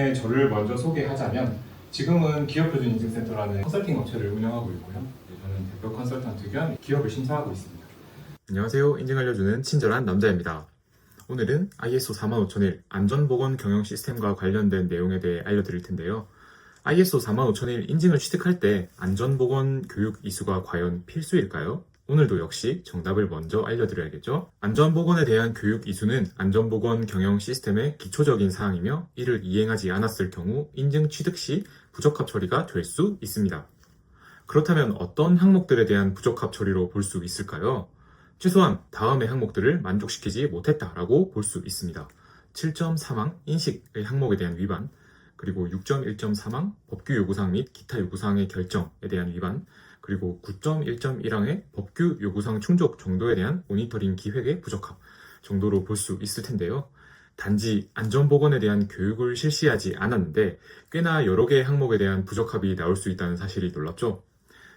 전에 저를 먼저 소개하자면 지금은 기업표준인증센터라는 컨설팅 업체를 운영하고 있고요. 저는 대표 컨설턴트 겸 기업을 심사하고 있습니다. 안녕하세요. 인증 알려주는 친절한 남자입니다. 오늘은 ISO 45001 안전보건 경영 시스템과 관련된 내용에 대해 알려드릴 텐데요. ISO 45001 인증을 취득할 때 안전보건 교육 이수가 과연 필수일까요? 오늘도 역시 정답을 먼저 알려드려야겠죠? 안전보건에 대한 교육 이수는 안전보건 경영 시스템의 기초적인 사항이며 이를 이행하지 않았을 경우 인증 취득 시 부적합 처리가 될 수 있습니다. 그렇다면 어떤 항목들에 대한 부적합 처리로 볼 수 있을까요? 최소한 다음의 항목들을 만족시키지 못했다라고 볼 수 있습니다. 7.3항 인식의 항목에 대한 위반, 그리고 6.1.3항 법규 요구사항 및 기타 요구사항의 결정에 대한 위반, 그리고 9.1.1항의 법규 요구사항 충족 정도에 대한 모니터링 기획의 부적합 정도로 볼 수 있을 텐데요. 단지 안전보건에 대한 교육을 실시하지 않았는데 꽤나 여러 개의 항목에 대한 부적합이 나올 수 있다는 사실이 놀랍죠?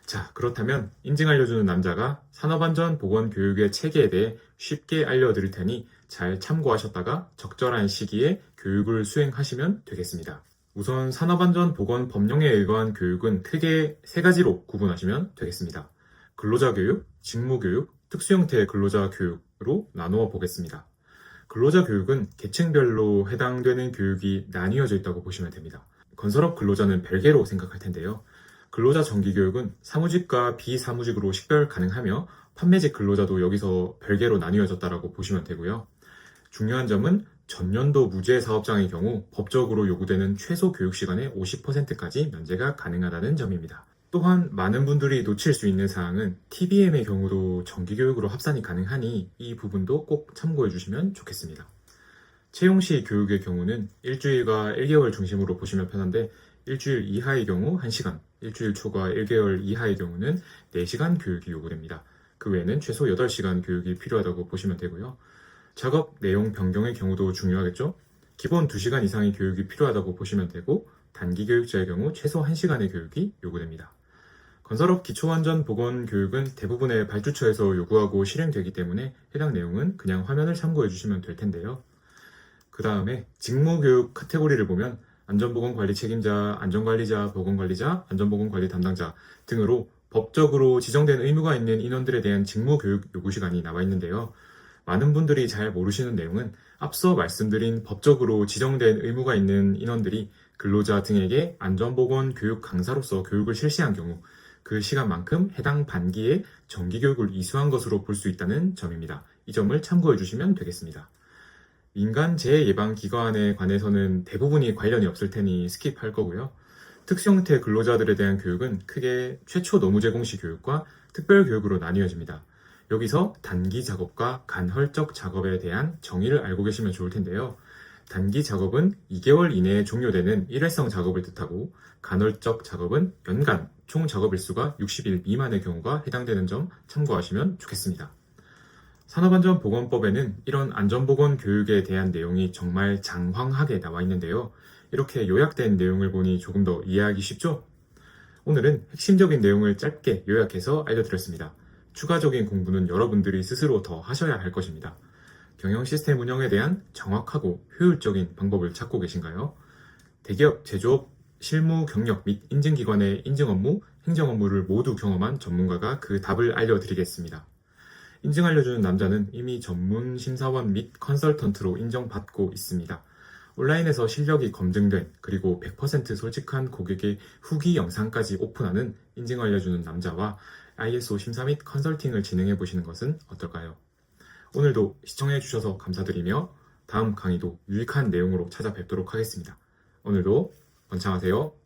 자, 그렇다면 인증 알려주는 남자가 산업안전보건교육의 체계에 대해 쉽게 알려드릴 테니 잘 참고하셨다가 적절한 시기에 교육을 수행하시면 되겠습니다. 우선 산업안전보건 법령에 의거한 교육은 크게 세 가지로 구분하시면 되겠습니다. 근로자교육, 직무교육, 특수형태 근로자 교육으로 나누어 보겠습니다. 근로자 교육은 계층별로 해당되는 교육이 나뉘어져 있다고 보시면 됩니다. 건설업 근로자는 별개로 생각할 텐데요. 근로자 정기교육은 사무직과 비사무직으로 식별 가능하며 판매직 근로자도 여기서 별개로 나뉘어졌다고 보시면 되고요. 중요한 점은 전년도 무제 사업장의 경우 법적으로 요구되는 최소 교육시간의 50%까지 면제가 가능하다는 점입니다. 또한 많은 분들이 놓칠 수 있는 사항은 TBM의 경우도 정기교육으로 합산이 가능하니 이 부분도 꼭 참고해 주시면 좋겠습니다. 채용시 교육의 경우는 일주일과 1개월 중심으로 보시면 편한데 일주일 이하의 경우 1시간, 일주일 초과 1개월 이하의 경우는 4시간 교육이 요구됩니다. 그 외에는 최소 8시간 교육이 필요하다고 보시면 되고요. 작업 내용 변경의 경우도 중요하겠죠? 기본 2시간 이상의 교육이 필요하다고 보시면 되고 단기 교육자의 경우 최소 1시간의 교육이 요구됩니다. 건설업 기초안전보건 교육은 대부분의 발주처에서 요구하고 실행되기 때문에 해당 내용은 그냥 화면을 참고해 주시면 될 텐데요. 그 다음에 직무교육 카테고리를 보면 안전보건관리 책임자, 안전관리자, 보건관리자, 안전보건관리 담당자 등으로 법적으로 지정된 의무가 있는 인원들에 대한 직무교육 요구시간이 나와 있는데요. 많은 분들이 잘 모르시는 내용은 앞서 말씀드린 법적으로 지정된 의무가 있는 인원들이 근로자 등에게 안전보건 교육 강사로서 교육을 실시한 경우 그 시간만큼 해당 반기에 정기교육을 이수한 것으로 볼 수 있다는 점입니다. 이 점을 참고해 주시면 되겠습니다. 민간 재해 예방 기관에 관해서는 대부분이 관련이 없을 테니 스킵할 거고요. 특수형태 근로자들에 대한 교육은 크게 최초 노무 제공시 교육과 특별 교육으로 나뉘어집니다. 여기서 단기 작업과 간헐적 작업에 대한 정의를 알고 계시면 좋을 텐데요. 단기 작업은 2개월 이내에 종료되는 일회성 작업을 뜻하고 간헐적 작업은 연간 총 작업 일수가 60일 미만의 경우가 해당되는 점 참고하시면 좋겠습니다. 산업안전보건법에는 이런 안전보건 교육에 대한 내용이 정말 장황하게 나와 있는데요. 이렇게 요약된 내용을 보니 조금 더 이해하기 쉽죠? 오늘은 핵심적인 내용을 짧게 요약해서 알려드렸습니다. 추가적인 공부는 여러분들이 스스로 더 하셔야 할 것입니다. 경영 시스템 운영에 대한 정확하고 효율적인 방법을 찾고 계신가요? 대기업, 제조업, 실무 경력 및 인증기관의 인증 업무, 행정 업무를 모두 경험한 전문가가 그 답을 알려드리겠습니다. 인증 알려주는 남자는 이미 전문 심사원 및 컨설턴트로 인정받고 있습니다. 온라인에서 실력이 검증된 그리고 100% 솔직한 고객의 후기 영상까지 오픈하는 인증 알려주는 남자와 ISO 심사 및 컨설팅을 진행해 보시는 것은 어떨까요? 오늘도 시청해 주셔서 감사드리며 다음 강의도 유익한 내용으로 찾아뵙도록 하겠습니다. 오늘도 번창하세요.